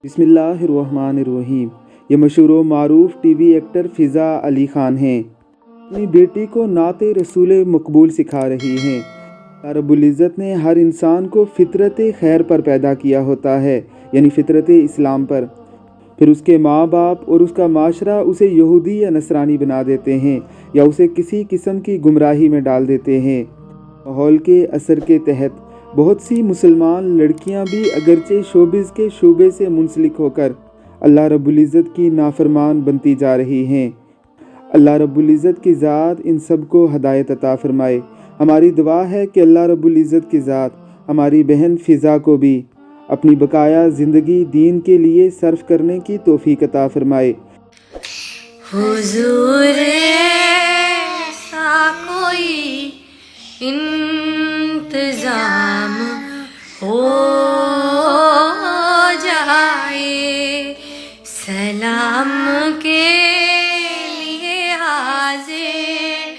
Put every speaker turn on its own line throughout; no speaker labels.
بسم اللہ الرحمن الرحیم۔ یہ مشہور و معروف ٹی وی ایکٹر فضا علی خان ہیں۔ اپنی بیٹی کو نعت رسول مقبول سکھا رہی ہیں۔ اللہ رب العزت نے ہر انسان کو فطرت خیر پر پیدا کیا ہوتا ہے، یعنی فطرت اسلام پر۔ پھر اس کے ماں باپ اور اس کا معاشرہ اسے یہودی یا نصرانی بنا دیتے ہیں یا اسے کسی قسم کی گمراہی میں ڈال دیتے ہیں۔ ماحول کے اثر کے تحت بہت سی مسلمان لڑکیاں بھی اگرچہ شوبز کے شعبے سے منسلک ہو کر اللہ رب العزت کی نافرمان بنتی جا رہی ہیں۔ اللہ رب العزت کی ذات ان سب کو ہدایت عطا فرمائے۔ ہماری دعا ہے کہ اللہ رب العزت کی ذات ہماری بہن فضا کو بھی اپنی بقایا زندگی دین کے لیے صرف کرنے کی توفیق عطا فرمائے۔
حضور ایسا کوئی انتظام ہو جائے، سلام کے لیے حاضر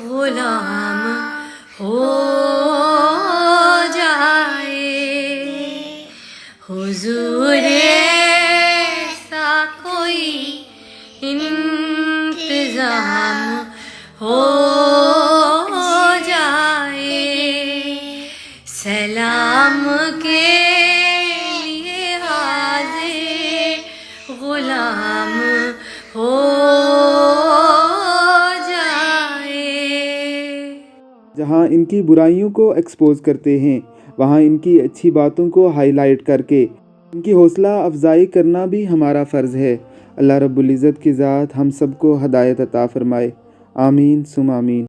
غلام ہو جائے۔ حضور ایسا کوئی انتظام ہو جائے، سلام کے لیے حاضر غلام ہو جائے۔
جہاں ان کی برائیوں کو ایکسپوز کرتے ہیں، وہاں ان کی اچھی باتوں کو ہائی لائٹ کر کے ان کی حوصلہ افزائی کرنا بھی ہمارا فرض ہے۔ اللہ رب العزت کی ذات ہم سب کو ہدایت عطا فرمائے۔ آمین ثم آمین۔